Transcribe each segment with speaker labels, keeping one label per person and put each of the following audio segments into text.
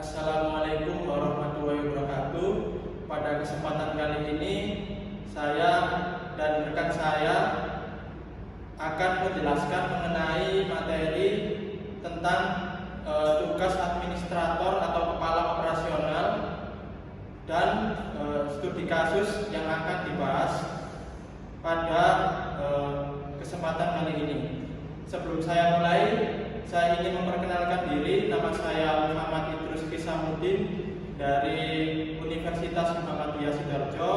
Speaker 1: Assalamualaikum warahmatullahi wabarakatuh. Pada kesempatan kali ini, saya dan rekan saya akan menjelaskan mengenai materi tentang tugas administrator atau kepala operasional dan studi kasus yang akan dibahas pada kesempatan kali ini. Sebelum saya mulai, saya ingin memperkenalkan diri. Nama saya Muhammad Idrus Kisamuddin dari Universitas Muhammadiyah Sidoarjo,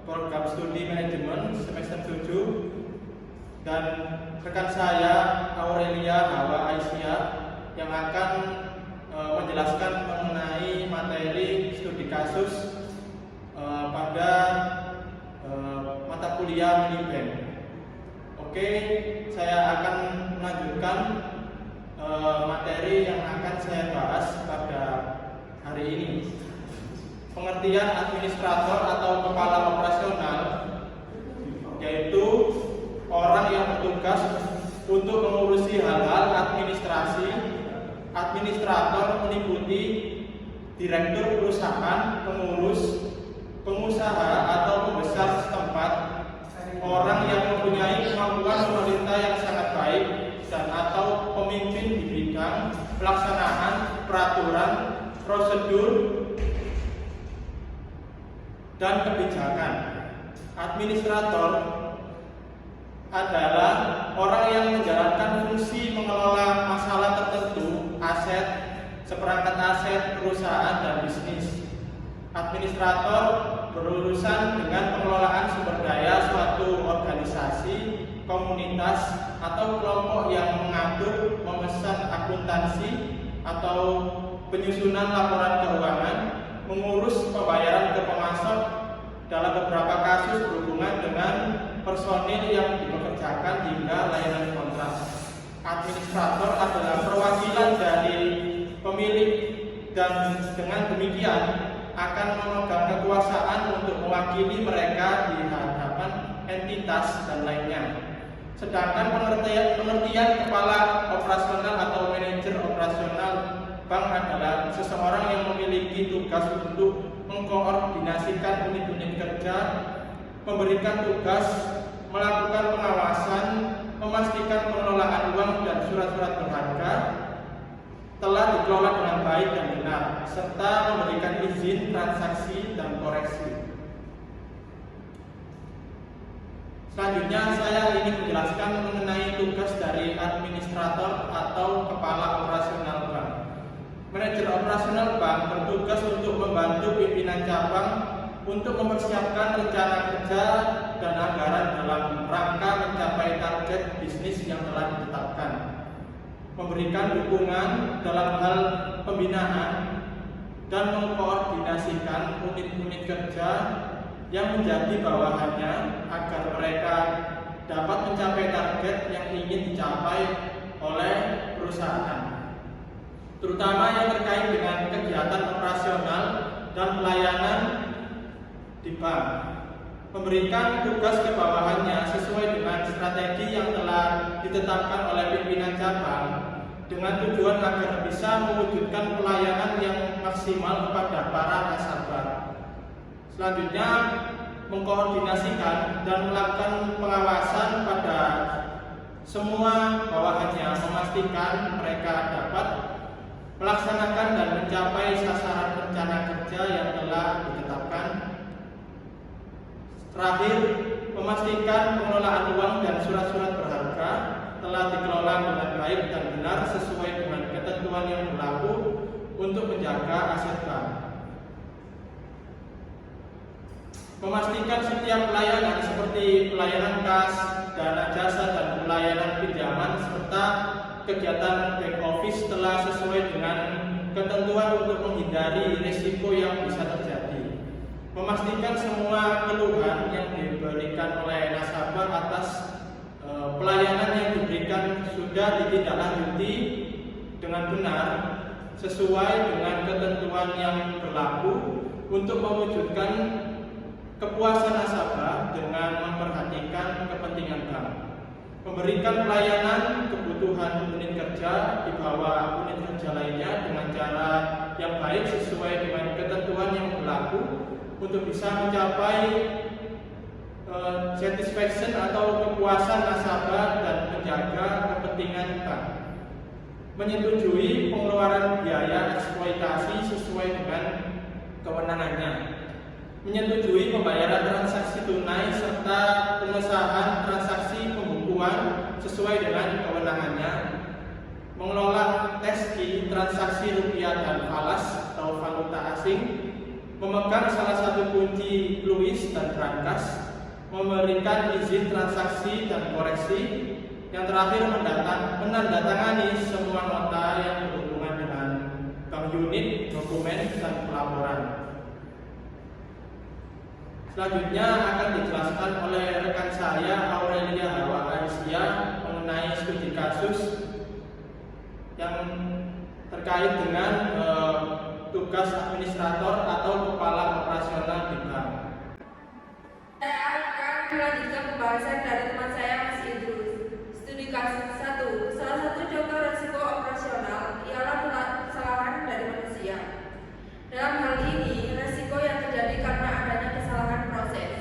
Speaker 1: program studi manajemen semester 7, dan rekan saya Aurelia Hawa Aisyah yang akan menjelaskan mengenai materi studi kasus pada mata kuliah manajemen. Oke, saya akan melanjutkan materi yang akan saya bahas pada hari ini. Pengertian administrator atau kepala operasional yaitu orang yang bertugas untuk mengurusi hal-hal administrasi. Administrator meliputi direktur perusahaan, pengurus, pengusaha atau pembesar setempat, orang yang mempunyai kemampuan memerintah yang sangat baik dan atau pemimpin di bidang pelaksanaan peraturan, prosedur, dan kebijakan. Administrator adalah orang yang menjalankan fungsi mengelola masalah tertentu, aset, seperangkat aset, perusahaan, dan bisnis. Administrator berurusan dengan pengelolaan sumber daya suatu organisasi, komunitas, atau kelompok yang mengatur, memesan akuntansi atau penyusunan laporan keuangan, mengurus pembayaran ke pemasok, dalam beberapa kasus berhubungan dengan personil yang dipekerjakan hingga layanan kontrak. Administrator adalah perwakilan dari pemilik dan dengan demikian akan memegang kekuasaan untuk mewakili mereka di hadapan entitas dan lainnya. Sedangkan pengertian kepala operasional atau manajer operasional bank adalah seseorang yang memiliki tugas untuk mengkoordinasikan unit-unit kerja, memberikan tugas, melakukan pengawasan, memastikan pengelolaan uang dan surat-surat berharga telah dikelola dengan baik dan benar, serta memberikan izin transaksi dan koreksi. Selanjutnya saya ingin menjelaskan mengenai tugas dari administrator atau kepala operasional bank. Manajer operasional bank bertugas untuk membantu pimpinan cabang untuk mempersiapkan rencana kerja dan anggaran dalam rangka mencapai target bisnis yang telah ditetapkan, memberikan dukungan dalam hal pembinaan, dan mengkoordinasikan unit-unit kerja yang menjadi bawahannya agar mereka dapat mencapai target yang ingin dicapai oleh perusahaan, terutama yang terkait dengan kegiatan operasional dan pelayanan di bank. Memberikan tugas ke bawahannya sesuai dengan strategi yang telah ditetapkan oleh pimpinan cabang dengan tujuan agar bisa mewujudkan pelayanan yang maksimal kepada para nasabah. Selanjutnya, mengkoordinasikan dan melakukan pengawasan pada semua bawahannya, memastikan mereka dapat melaksanakan dan mencapai sasaran rencana kerja yang telah ditetapkan. Terakhir, memastikan pengelolaan uang dan surat-surat berharga telah dikelola dengan baik dan benar sesuai dengan ketentuan yang berlaku untuk menjaga aset bank. Memastikan setiap pelayanan seperti pelayanan kas, dana jasa, dan pelayanan pinjaman serta kegiatan back office telah sesuai dengan ketentuan untuk menghindari risiko yang bisa terjadi. Memastikan semua keluhan yang diberikan oleh nasabah atas pelayanan yang diberikan sudah ditindaklanjuti dengan benar sesuai dengan ketentuan yang berlaku untuk mewujudkan kepuasan nasabah dengan memperhatikan kepentingan bank. Memberikan pelayanan kebutuhan unit kerja di bawah unit kerja lainnya dengan cara yang baik sesuai dengan ketentuan yang berlaku untuk bisa mencapai satisfaction atau kepuasan nasabah dan menjaga kepentingan bank. Menyetujui pengeluaran biaya eksploitasi sesuai dengan kewenangannya. Menyetujui pembayaran transaksi tunai serta pengesahan transaksi pembukuan sesuai dengan kewenangannya. Mengelola teski transaksi rupiah dan falas atau valuta asing. Memegang salah satu kunci Louis dan Brankas. Memberikan izin transaksi dan koreksi. Yang terakhir menandatangani semua nota yang berhubungan dengan bank unit, dokumen, dan pelaporan. Selanjutnya akan dijelaskan oleh rekan saya Aurelia Hawa Aisyah mengenai studi kasus yang terkait dengan tugas administrator atau kepala operasional di bank.
Speaker 2: Saya akan melanjutkan pembahasan dari teman saya Mas Idrus. Studi kasus 1. Salah satu contoh risiko operasional ialah kesalahan dari manusia. Dalam hal ini, risiko yang terjadi karena adanya kesalahan proses.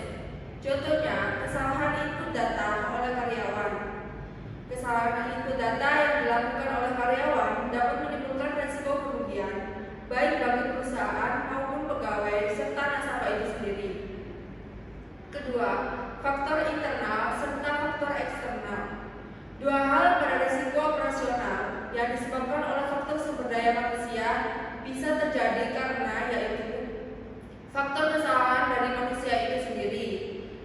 Speaker 2: Contohnya, kesalahan input data oleh karyawan. Kesalahan input data yang dilakukan oleh karyawan dapat menimbulkan risiko kerugian, baik bagi perusahaan maupun pegawai serta nasabah itu sendiri. Kedua, faktor internal serta faktor eksternal. Dua hal pada risiko operasional yang disebabkan oleh faktor sumber daya manusia bisa terjadi karena yaitu faktor kesalahan dari manusia itu sendiri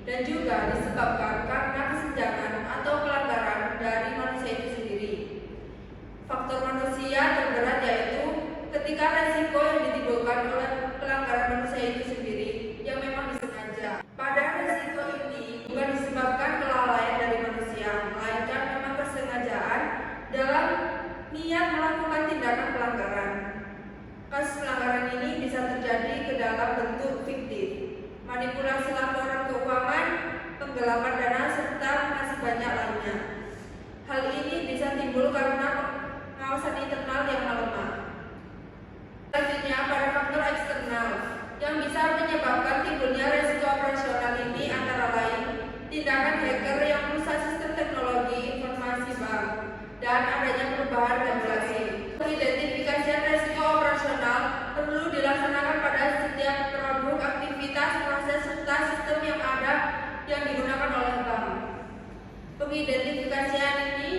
Speaker 2: dan juga disebabkan karena kesenjangan atau pelanggaran dari manusia itu sendiri. Faktor manusia terberat yaitu ketika risiko yang ditimbulkan oleh pelanggaran manusia itu sendiri yang memang disengaja. Pada risiko ini bukan disebabkan kelalaian dari manusia, melainkan memang kesengajaan dalam niat melakukan tindakan pelanggaran. Kasus pelanggaran ini bisa terjadi ke dalam bentuk fiktif, manipulasi laporan keuangan, penggelapan dana, serta masih banyak lainnya. Hal ini bisa timbul karena pengawasan internal yang melemah. Selanjutnya, pada faktor eksternal yang bisa menyebabkan timbulnya risiko operasional ini antara lain tindakan hacker yang merusak sistem teknologi informasi bank dan adanya perubahan regulasi. Pengidentifikasian risiko operasional perlu dilaksanakan pada setiap produk, aktivitas, proses, serta sistem yang ada yang digunakan oleh bank. Pengidentifikasian ini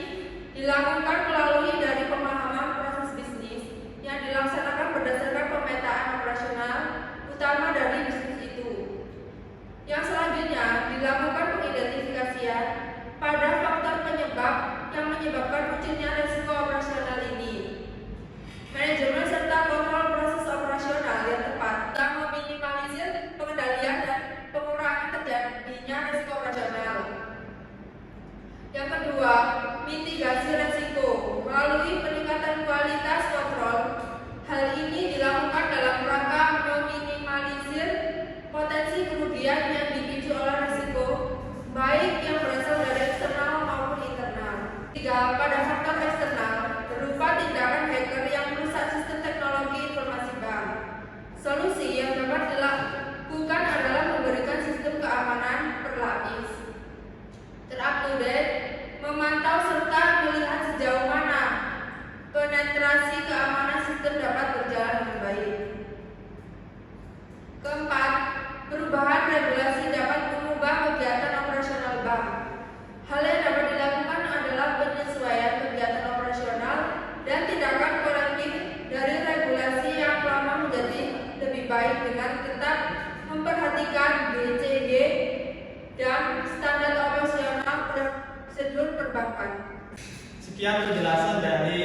Speaker 2: dilakukan melalui dari pemahaman proses bisnis yang dilaksanakan berdasarkan pemetaan operasional utama dari bisnis itu. Yang selanjutnya dilakukan pengidentifikasian pada faktor penyebab yang menyebabkan munculnya risiko operasional ini. Manajemen serta kontrol proses operasional yang tepat dalam meminimalisir pengendalian dan pengurangan terjadinya risiko operasional. Yang kedua, mitigasi risiko melalui peningkatan kualitas kontrol. Hal ini dilakukan dalam rangka meminimalisir potensi kerugian yang dipicu oleh risiko, baik yang berasal dari eksternal maupun internal. Tiga, pada faktor eksternal berupa tindakan hacker yang merusak sistem teknologi informasi bank. Solusi yang dapat dilakukan adalah memberikan sistem keamanan berlapis, terupdate, memantau serta melihat sejauh mana penetrasi keamanan sistem dapat berjalan dengan baik. Keempat, perubahan regulasi dapat mengubah kegiatan operasional bank. Hal yang dapat dilakukan adalah penyesuaian kegiatan operasional dan tindakan korektif dari regulasi yang lama menjadi lebih baik dengan tetap memperhatikan BCG dan standar operasional prosedur perbankan.
Speaker 1: Sekian penjelasan dari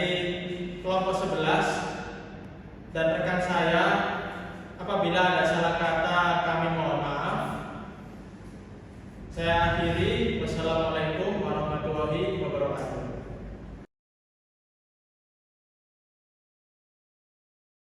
Speaker 1: kelompok 11 dan rekan saya. Apabila ada salah kata